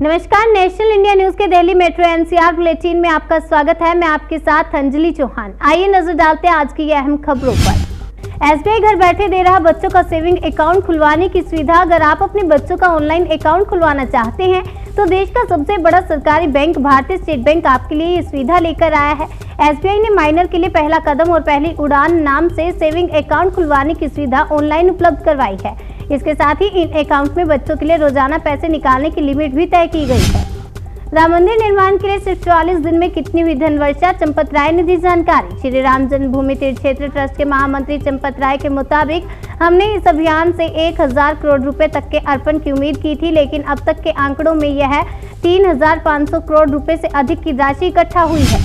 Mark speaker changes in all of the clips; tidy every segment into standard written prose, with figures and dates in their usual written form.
Speaker 1: नमस्कार, national India news के Delhi metro NCR bulletin में आपका स्वागत है। मैं आपके साथ अंजलि चौहान। आइए नजर डालते हैं आज की ये अहम खबरों पर। एसबीआई घर बैठे दे रहा बच्चों का सेविंग अकाउंट खुलवाने की सुविधा। अगर आप अपने बच्चों का ऑनलाइन अकाउंट खुलवाना चाहते हैं तो देश का सबसे बड़ा सरकारी बैंक भारतीय स्टेट बैंक आपके लिए ये सुविधा लेकर आया है। एसबीआई ने माइनर के लिए पहला कदम और पहली उड़ान नाम से सेविंग अकाउंट खुलवाने की सुविधा ऑनलाइन उपलब्ध करवाई है। इसके साथ ही इन अकाउंट में बच्चों के लिए रोजाना पैसे निकालने की लिमिट भी तय की गई है। राम मंदिर निर्माण के लिए सिर्फ 44 दिन में कितनी हुई धनवर्षा, चंपत राय ने दी जानकारी। श्री राम जन्मभूमि तीर्थ क्षेत्र ट्रस्ट के महामंत्री चंपत राय के मुताबिक हमने इस अभियान से 1000 करोड़ रुपए तक के अर्पण की उम्मीद की थी, लेकिन अब तक के आंकड़ों में यह 3500 करोड़ रुपए से अधिक की राशि इकट्ठा हुई है।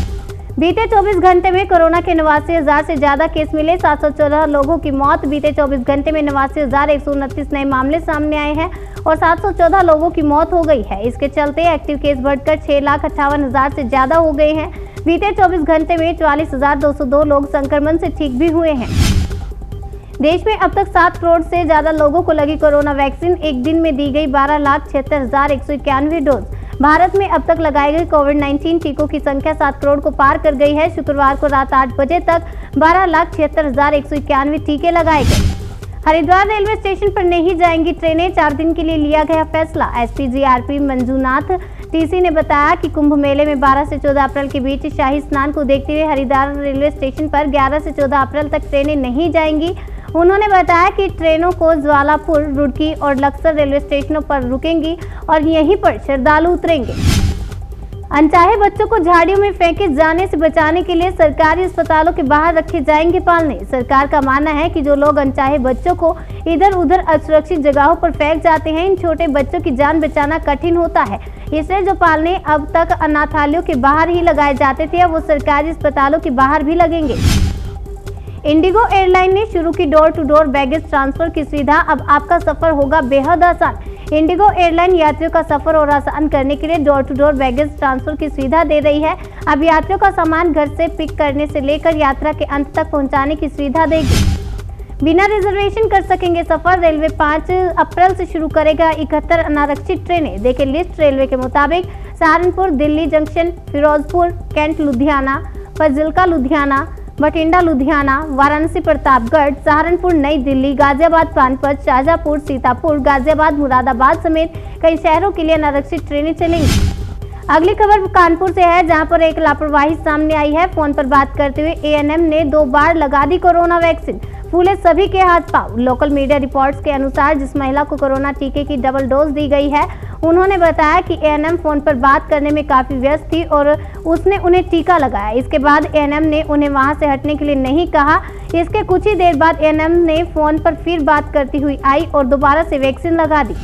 Speaker 1: बीते 24 घंटे में कोरोना के 89,000 से ज्यादा केस मिले। 714 लोगों की मौत। बीते 24 घंटे में 89,129 नए मामले सामने आए हैं और 714 लोगों की मौत हो गई है। इसके चलते एक्टिव केस बढ़कर 6,58,000 से ज्यादा हो गए हैं। बीते 24 घंटे में 44,202 लोग संक्रमण से ठीक भी हुए हैं। देश में अब तक 7 करोड़ से ज्यादा लोगों को लगी कोरोना वैक्सीन। एक दिन में दी गई 12,76,191 डोज। भारत में अब तक लगाए गए कोविड-19 टीकों की संख्या 7 करोड़ को पार कर गई है। शुक्रवार को रात 8 बजे तक 12,76,191 टीके लगाए गए। हरिद्वार रेलवे स्टेशन पर नहीं जाएंगी ट्रेनें, 4 दिन के लिए लिया गया फैसला। एसपी जीआरपी मंजूनाथ टीसी ने बताया कि कुंभ मेले में 12 से 14 अप्रैल के बीच शाही स्नान को देखते हुए हरिद्वार रेलवे स्टेशन पर 11 से 14 अप्रैल तक ट्रेनें नहीं जाएंगी। उन्होंने बताया कि ट्रेनों को ज्वालापुर, रुड़की और लक्सर रेलवे स्टेशनों पर रुकेंगी और यहीं पर श्रद्धालु उतरेंगे। अनचाहे बच्चों को झाड़ियों में फेंके जाने से बचाने के लिए सरकारी अस्पतालों के बाहर रखे जाएंगे पालने। सरकार का मानना है कि जो लोग अनचाहे बच्चों को इधर उधर असुरक्षित जगहों पर फेंक जाते हैं, इन छोटे बच्चों की जान बचाना कठिन होता है। इसलिए जो पालने अब तक अनाथालयों के बाहर ही लगाए जाते थे, अब वो सरकारी अस्पतालों के बाहर भी लगेंगे। इंडिगो एयरलाइन ने शुरू की door to door baggage transfer की सुविधा। अब आपका सफर होगा बेहद आसान। इंडिगो एयरलाइन यात्रियों का सफर और आसान करने के लिए door to door baggage transfer की सुविधा दे रही है। अब यात्रियों का सामान घर से पिक करने से लेकर यात्रा के अंत तक पहुंचाने की सुविधा देगी। बिना रिजर्वेशन कर सकेंगे सफर। रेलवे 5 अप्रैल से शुरू करेगा 71 अनारक्षित ट्रेनें। देखें लिस्ट। रेलवे के मुताबिक सहारनपुर दिल्ली जंक्शन, फिरोजपुर कैंट लुधियाना, फाजिल्का लुधियाना, बठिंडा लुधियाना, वाराणसी प्रतापगढ़, सहारनपुर नई दिल्ली, गाजियाबाद पानीपत, शाहजहांपुर, सीतापुर, गाजियाबाद, मुरादाबाद समेत कई शहरों के लिए अनारक्षित ट्रेनें चलेंगी। अगली खबर कानपुर से है, जहां पर एक लापरवाही सामने आई है। फोन पर बात करते हुए एएनएम ने 2 बार लगा दी कोरोना वैक्सीन। फूले सभी के हाथ पांव। लोकल मीडिया रिपोर्ट्स के अनुसार जिस महिला को कोरोना टीके की डबल डोज दी गई है, उन्होंने बताया कि एएनएम फोन पर बात करने में काफी व्यस्त थी और उसने उन्हें टीका लगाया। इसके बाद एएनएम ने उन्हें वहां से हटने के लिए नहीं कहा। इसके कुछ ही देर बाद एएनएम ने फोन पर फिर बात करती हुई आई और दोबारा से वैक्सीन लगा दी।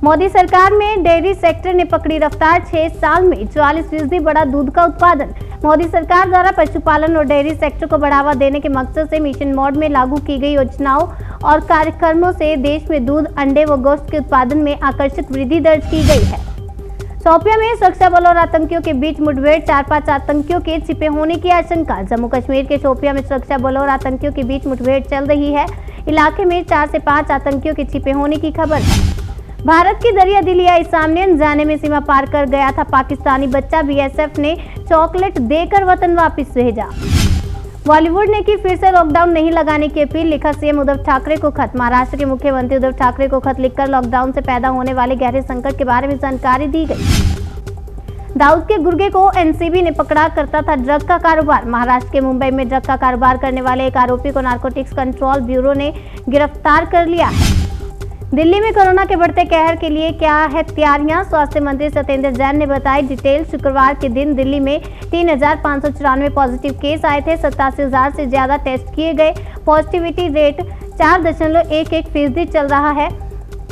Speaker 1: मोदी सरकार में डेयरी सेक्टर ने पकड़ी रफ्तार। 6 साल में 44% बढ़ा दूध का उत्पादन। मोदी सरकार द्वारा पशुपालन और डेयरी सेक्टर को बढ़ावा देने के मकसद से मिशन मोड में लागू की गई योजनाओं और कार्यक्रमों से देश में दूध, अंडे व गोश्त के उत्पादन में आकर्षक वृद्धि दर्ज की गई है। शोपियां में सुरक्षा बलों और आतंकियों के बीच मुठभेड़। 4-5 आतंकियों के छिपे होने की आशंका। जम्मू कश्मीर के शोपियां में सुरक्षा बलों और आतंकियों के बीच मुठभेड़ चल रही है। इलाके में 4 से 5 आतंकियों के छिपे होने की खबर है। भारत की दरिया दिली आई सामने। अनजाने में सीमा पार कर गया था पाकिस्तानी बच्चा। बीएसएफ ने चॉकलेट देकर वतन वापस भेजा। बॉलीवुड ने की फिर से लॉकडाउन नहीं लगाने की अपील। लिखा सीएम उद्धव ठाकरे को खत। महाराष्ट्र के मुख्यमंत्री उद्धव ठाकरे को खत लिखकर लॉकडाउन से पैदा होने वाले गहरे संकट के बारे में जानकारी दी गई। दाऊद के गुर्गे को एनसीबी ने पकड़ा, करता था ड्रग का कारोबार। महाराष्ट्र के मुंबई में ड्रग का कारोबार करने वाले एक आरोपी को नारकोटिक्स कंट्रोल ब्यूरो ने गिरफ्तार कर लिया है। दिल्ली में कोरोना के बढ़ते कहर के लिए क्या है तैयारियां, स्वास्थ्य मंत्री सत्येंद्र जैन ने बताई डिटेल। शुक्रवार के दिन दिल्ली में 3,594 पॉजिटिव केस आए थे। 87,000 से ज्यादा टेस्ट किए गए। पॉजिटिविटी रेट 4.11% चल रहा है।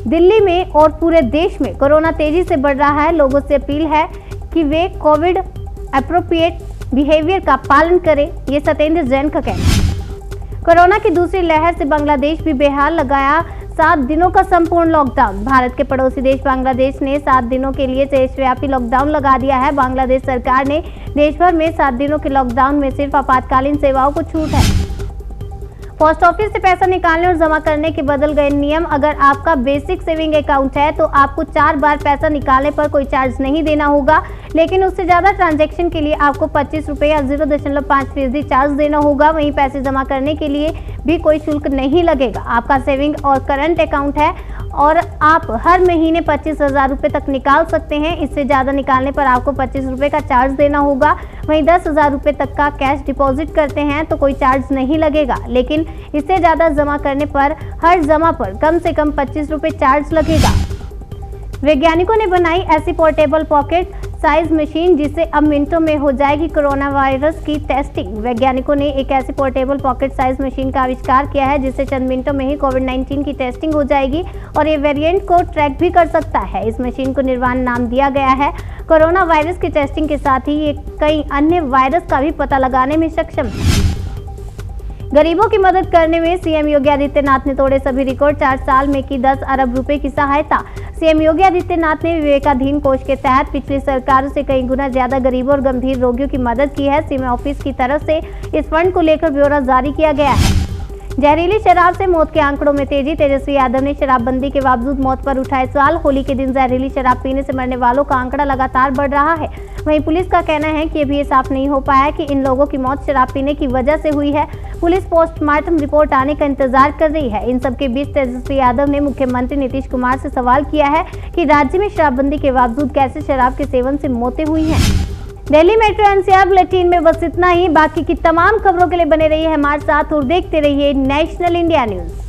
Speaker 1: दिल्ली में और पूरे देश में कोरोना तेजी से बढ़ रहा है। लोगों से अपील है कि वे कोविड एप्रोप्रिएट बिहेवियर का पालन करें, ये सत्येंद्र जैन का कहना है। कोरोना की दूसरी लहर से बांग्लादेश भी बेहाल। लगाया 7 दिनों का संपूर्ण लॉकडाउन। भारत के पड़ोसी देश बांग्लादेश ने 7 दिनों के लिए देशव्यापी लॉकडाउन लगा दिया है। बांग्लादेश सरकार ने देश भर में 7 दिनों के लॉकडाउन में सिर्फ आपातकालीन सेवाओं को छूट है। पोस्ट ऑफिस से पैसा निकालने और जमा करने के बदल गए नियम। अगर आपका बेसिक सेविंग अकाउंट है तो आपको 4 बार पैसा निकालने पर कोई चार्ज नहीं देना होगा, लेकिन उससे ज्यादा ट्रांजैक्शन के लिए आपको 25 रुपए या 0.5% चार्ज देना होगा। वहीं पैसे जमा करने के लिए भी कोई शुल्क नहीं लगेगा। आपका सेविंग और करंट अकाउंट है और आप हर महीने 25,000 रुपए तक निकाल सकते हैं। इससे ज्यादा निकालने पर आपको 25 रुपए का चार्ज देना होगा। वहीं 10,000 रुपए तक का कैश डिपॉजिट करते हैं तो कोई चार्ज नहीं लगेगा, लेकिन इससे ज्यादा जमा करने पर हर जमा पर कम से कम 25 रुपए चार्ज लगेगा। वैज्ञानिकों ने बनाई ऐसी पोर्टेबल पॉकेट साइज मशीन जिससे अब मिनटों में हो जाएगी कोरोना वायरस की टेस्टिंग। वैज्ञानिकों ने एक ऐसी पोर्टेबल पॉकेट साइज मशीन का आविष्कार किया है जिससे चंद मिनटों में ही कोविड-19 की टेस्टिंग हो जाएगी और ये वेरिएंट को ट्रैक भी कर सकता है। इस मशीन को निर्वाण नाम दिया गया है। कोरोना वायरस की टेस्टिंग के साथ ही ये कई अन्य वायरस का भी पता लगाने में सक्षम है। गरीबों की मदद करने में सीएम योगी आदित्यनाथ ने तोड़े सभी रिकॉर्ड। 4 साल में की 10 अरब रुपए की सहायता। सीएम योगी आदित्यनाथ ने विवेकाधीन कोष के तहत पिछली सरकारों से कई गुना ज्यादा गरीबों और गंभीर रोगियों की मदद की है। सीएम ऑफिस की तरफ से इस फंड को लेकर ब्यौरा जारी किया गया है। जहरीली शराब से मौत के आंकड़ों में तेजी। तेजस्वी यादव ने शराबबंदी के बावजूद मौत पर उठाए सवाल। होली के दिन जहरीली शराब पीने से मरने वालों का आंकड़ा लगातार बढ़ रहा है। वहीं पुलिस का कहना है कि अभी ये साफ नहीं हो पाया कि इन लोगों की मौत शराब पीने की वजह से हुई है। पुलिस पोस्टमार्टम रिपोर्ट आने का इंतजार कर रही है। इन सबके बीच तेजस्वी यादव ने मुख्यमंत्री नीतीश कुमार से सवाल किया है कि राज्य में शराबबंदी के बावजूद कैसे शराब के सेवन से मौतें हुई हैं। दिल्ली मेट्रो एनसीआर बुलेटिन में बस इतना ही। बाकी की तमाम खबरों के लिए बने रहिए हमारे साथ और देखते रहिए नेशनल इंडिया न्यूज।